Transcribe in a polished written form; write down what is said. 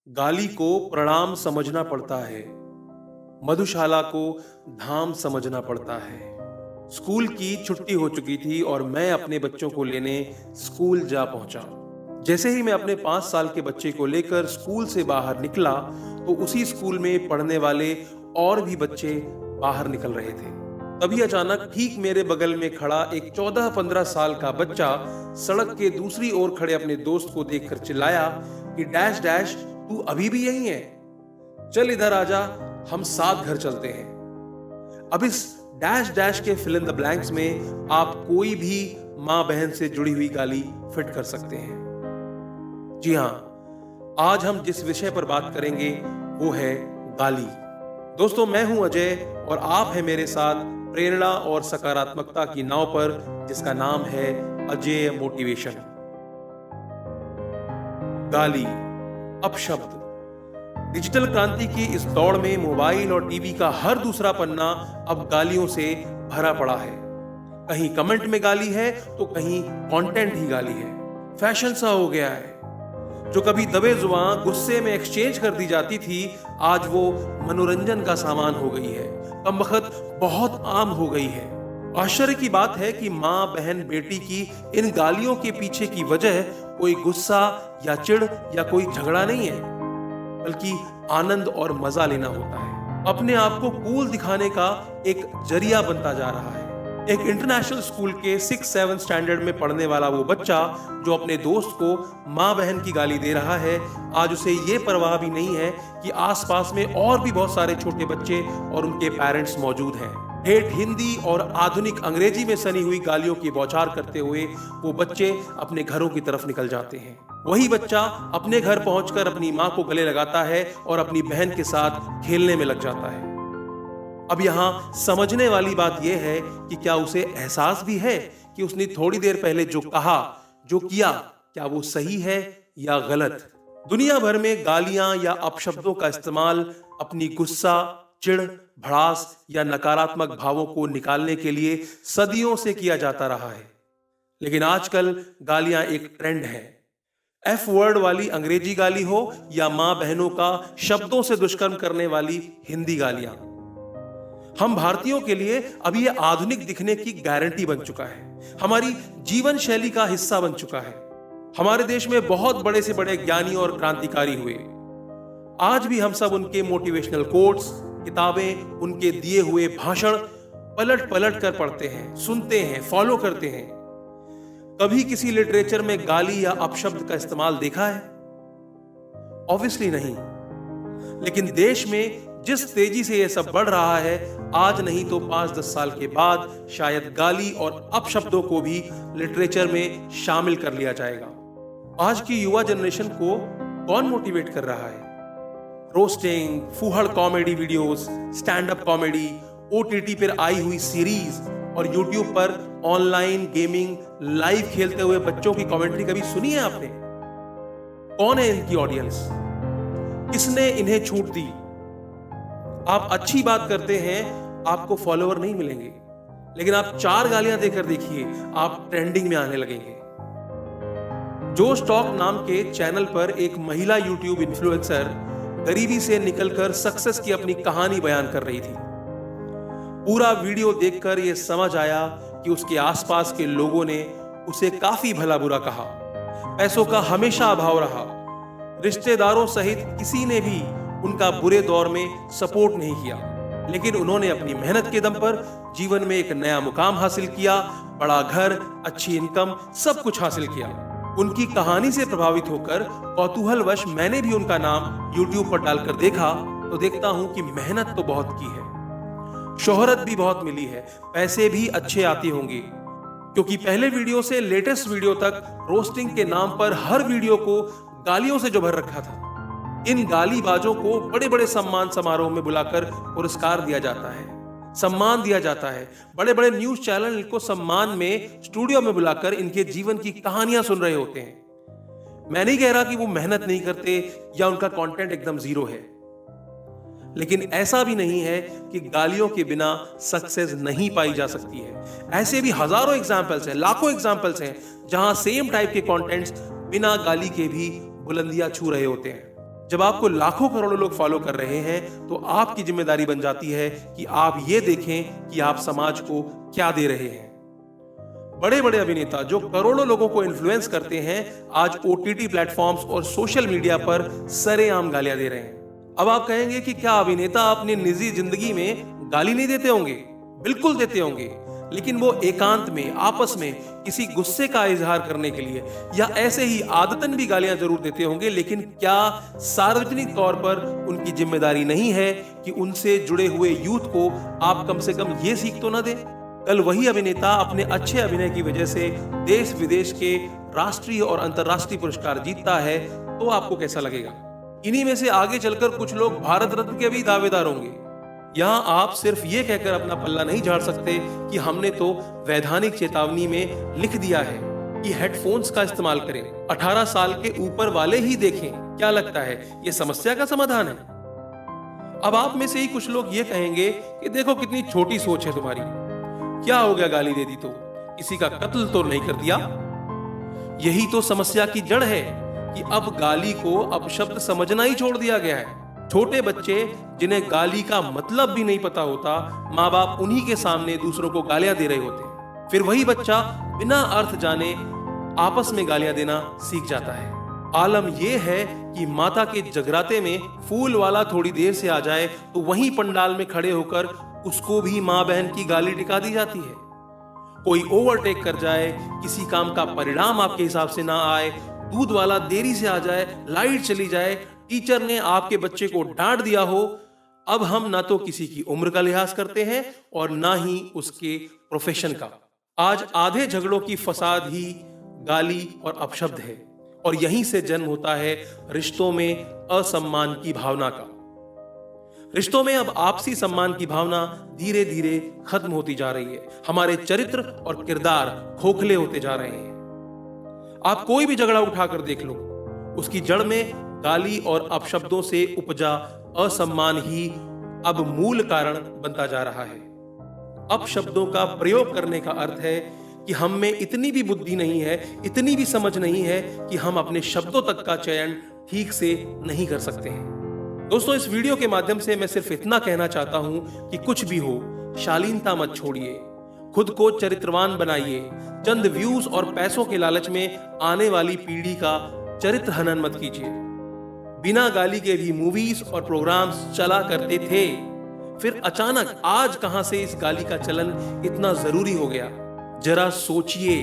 गाली को प्रणाम समझना पड़ता है, मधुशाला को धाम समझना पड़ता है। स्कूल की छुट्टी हो चुकी थी और मैं अपने बच्चों को लेने स्कूल जा पहुंचा। जैसे ही मैं अपने 5 साल के बच्चे को लेकर स्कूल से बाहर निकला तो उसी स्कूल में पढ़ने वाले और भी बच्चे बाहर निकल रहे थे। तभी अचानक ठीक मेरे बगल में खड़ा एक 14-15 साल का बच्चा सड़क के दूसरी ओर खड़े अपने दोस्त को देखकर चिल्लाया कि डैश डैश तू अभी भी यही है, चल इधर आजा, हम साथ घर चलते हैं। अब इस डैश डैश के फिल इन द ब्लैंक्स में आप कोई भी मां बहन से जुड़ी हुई गाली फिट कर सकते हैं। जी हां, आज हम जिस विषय पर बात करेंगे वो है गाली। दोस्तों, मैं हूं अजय और आप हैं मेरे साथ प्रेरणा और सकारात्मकता की नाव पर, जिसका नाम है अजय मोटिवेशन। गाली, अपशब्द। डिजिटल क्रांति की इस दौड़ में मोबाइल और टीवी का हर दूसरा पन्ना अब गालियों से भरा पड़ा है। कहीं कमेंट में गाली है तो कहीं कंटेंट ही गाली है। फैशन सा हो गया है। जो कभी दबे जुबान गुस्से में एक्सचेंज कर दी जाती थी, आज वो मनोरंजन का सामान हो गई है। कमबख्त बहुत आम हो गई है। आश्चर्य की बात है कि मां बहन बेटी की इन गालियों के पीछे की वजह कोई गुस्सा या चिढ़ या कोई झगड़ा नहीं है, बल्कि आनंद और मजा लेना होता है। अपने आप को कूल दिखाने का एक जरिया बनता जा रहा है। एक इंटरनेशनल स्कूल के 6-7 स्टैंडर्ड में पढ़ने वाला वो बच्चा जो अपने दोस्त को मां बहन की गाली दे रहा है, आज उसे ये परवाह भी नहीं है कि आसपास में और भी बहुत सारे छोटे बच्चे और उनके पेरेंट्स मौजूद हैं। ठेठ हिंदी और आधुनिक अंग्रेजी में सनी हुई गालियों की बौछार करते हुए वो बच्चे अपने घरों की तरफ निकल जाते हैं। वही बच्चा अपने घर पहुंचकर अपनी मां को गले लगाता है और अपनी बहन के साथ खेलने में लग जाता है। अब यहां समझने वाली बात यह है कि क्या उसे एहसास भी है कि उसने थोड़ी देर पहले जो कहा, जो किया, क्या वो सही है या गलत। दुनिया भर में गालियां या अपशब्दों का इस्तेमाल अपनी गुस्सा, चिढ़, भड़ास या नकारात्मक भावों को निकालने के लिए सदियों से किया जाता रहा है। लेकिन आजकल गालियां एक ट्रेंड है। एफ वर्ड वाली अंग्रेजी गाली हो या मां बहनों का शब्दों से दुष्कर्म करने वाली हिंदी गालियां, हम भारतीयों के लिए अभी यह आधुनिक दिखने की गारंटी बन चुका है। हमारी जीवन शैली का हिस्सा बन चुका है। हमारे देश में बहुत बड़े से बड़े ज्ञानी और क्रांतिकारी हुए। आज भी हम सब उनके मोटिवेशनल कोट्स, किताबें, उनके दिए हुए भाषण पलट पलट कर पढ़ते हैं, सुनते हैं, फॉलो करते हैं। कभी किसी लिटरेचर में गाली या अपशब्द का इस्तेमाल देखा है? ऑब्वियसली नहीं। लेकिन देश में जिस तेजी से यह सब बढ़ रहा है, आज नहीं तो 5-10 साल के बाद शायद गाली और अपशब्दों को भी लिटरेचर में शामिल कर लिया जाएगा। आज की युवा जनरेशन को कौन मोटिवेट कर रहा है? रोस्टिंग, फूहड़ comedy videos, stand up comedy, OTT पर आई हुई सीरीज और यूट्यूब पर ऑनलाइन गेमिंग लाइव खेलते हुए बच्चों की कमेंट्री कभी सुनी है आपने? कौन है इनकी ऑडियंस? किसने इन्हें छूट दी? आप अच्छी बात करते हैं, आपको फॉलोवर नहीं मिलेंगे, लेकिन आप 4 गालियां देकर देखिए, आप ट्रेंडिंग में आने लगेंगे। जोश टॉक नाम के चैनल पर एक महिला यूट्यूब इन्फ्लुएंसर गरीबी से निकलकर सक्सेस की अपनी कहानी बयान कर रही थी। पूरा वीडियो देखकर यह समझ आया कि उसके आसपास के लोगों ने उसे काफी भला बुरा कहा। पैसों का हमेशा अभाव रहा। रिश्तेदारों सहित किसी ने भी उनका बुरे दौर में सपोर्ट नहीं किया, लेकिन उन्होंने अपनी मेहनत के दम पर जीवन में एक नया मुकाम हासिल किया, बड़ा घर, अच्छी इनकम, सब कुछ हासिल किया। उनकी कहानी से प्रभावित होकर कौतूहलवश मैंने भी उनका नाम YouTube पर डालकर देखा तो देखता हूं कि मेहनत तो बहुत की है, शोहरत भी बहुत मिली है, पैसे भी अच्छे आते होंगे, क्योंकि पहले वीडियो से लेटेस्ट वीडियो तक रोस्टिंग के नाम पर हर वीडियो को गालियों से जो भर रखा था। इन गालीबाजों को बड़े बड़े सम्मान समारोह में बुलाकर पुरस्कार दिया जाता है, सम्मान दिया जाता है। बड़े बड़े न्यूज चैनल इनको सम्मान में स्टूडियो में बुलाकर इनके जीवन की कहानियां सुन रहे होते हैं। मैं नहीं कह रहा कि वो मेहनत नहीं करते या उनका कंटेंट एकदम जीरो है, लेकिन ऐसा भी नहीं है कि गालियों के बिना सक्सेस नहीं पाई जा सकती है। ऐसे भी हजारों एग्जाम्पल्स हैं, लाखों एग्जाम्पल्स हैं, जहां सेम टाइप के कंटेंट्स बिना गाली के भी बुलंदियां छू रहे होते हैं। जब आपको लाखों करोड़ों लोग फॉलो कर रहे हैं तो आपकी जिम्मेदारी बन जाती है कि आप ये देखें कि आप समाज को क्या दे रहे हैं। बड़े बड़े अभिनेता जो करोड़ों लोगों को इन्फ्लुएंस करते हैं आज ओटीटी प्लेटफॉर्म्स और सोशल मीडिया पर सरेआम गालियां दे रहे हैं। अब आप कहेंगे कि क्या अभिनेता अपनी निजी जिंदगी में गाली नहीं देते होंगे? बिल्कुल देते होंगे, लेकिन वो एकांत में आपस में किसी गुस्से का इजहार करने के लिए या ऐसे ही आदतन भी गालियां जरूर देते होंगे। लेकिन क्या सार्वजनिक तौर पर उनकी जिम्मेदारी नहीं है कि उनसे जुड़े हुए यूथ को आप कम से कम ये सीख तो ना दें? कल वही अभिनेता अपने अच्छे अभिनय की वजह से देश विदेश के राष्ट्रीय और अंतर्राष्ट्रीय पुरस्कार जीतता है तो आपको कैसा लगेगा? इन्हीं में से आगे चलकर कुछ लोग भारत रत्न के भी दावेदार होंगे। यहां आप सिर्फ ये कहकर अपना पल्ला नहीं झाड़ सकते कि हमने तो वैधानिक चेतावनी में लिख दिया है कि हेडफोन्स का इस्तेमाल करें, 18 साल के ऊपर वाले ही देखें। क्या लगता है ये समस्या का समाधान है? अब आप में से ही कुछ लोग ये कहेंगे कि देखो कितनी छोटी सोच है तुम्हारी, क्या हो गया गाली दे दी तो, किसी का कत्ल तो नहीं कर दिया। यही तो समस्या की जड़ है कि अब गाली को अपशब्द समझना ही छोड़ दिया गया है। छोटे बच्चे जिन्हें गाली का मतलब भी नहीं पता होता, माँ बाप उन्हीं के सामने दूसरों को गालियां दे रहे होते हैं। फिर वही बच्चा बिना अर्थ जाने आपस में गालियां देना सीख जाता है। आलम यह है कि माता के जगराते में फूल वाला थोड़ी देर से आ जाए तो वहीं पंडाल में खड़े होकर उसको भी माँ बहन की गाली टिका दी जाती है। कोई ओवरटेक कर जाए, किसी काम का परिणाम आपके हिसाब से ना आए, दूध वाला देरी से आ जाए, लाइट चली जाए, टीचर ने आपके बच्चे को डांट दिया हो, अब हम ना तो किसी की उम्र का लिहाज करते हैं और ना ही उसके प्रोफेशन का। आज आधे झगड़ों की फसाद ही गाली और अपशब्द है और यहीं से जन्म होता है रिश्तों में असम्मान की भावना का। रिश्तों में अब आपसी सम्मान की भावना धीरे धीरे खत्म होती जा रही है। हमारे चरित्र और किरदार खोखले होते जा रहे हैं। आप कोई भी झगड़ा उठाकर देख लो, उसकी जड़ में गाली और अपशब्दों से उपजा असम्मान ही अब मूल कारण बनता जा रहा है। अपशब्दों का प्रयोग करने का अर्थ है कि हम में इतनी भी बुद्धि नहीं है, इतनी भी समझ नहीं है कि हम अपने शब्दों तक का चयन ठीक से नहीं कर सकते हैं। दोस्तों, इस वीडियो के माध्यम से मैं सिर्फ इतना कहना चाहता हूं कि कुछ भी हो, शालीनता मत छोड़िए, खुद को चरित्रवान बनाइए। चंद व्यूज और पैसों के लालच में आने वाली पीढ़ी का चरित्र हनन मत कीजिए। बिना गाली के भी मूवीज और प्रोग्राम्स चला करते थे, फिर अचानक आज कहां से इस गाली का चलन इतना जरूरी हो गया? जरा सोचिए।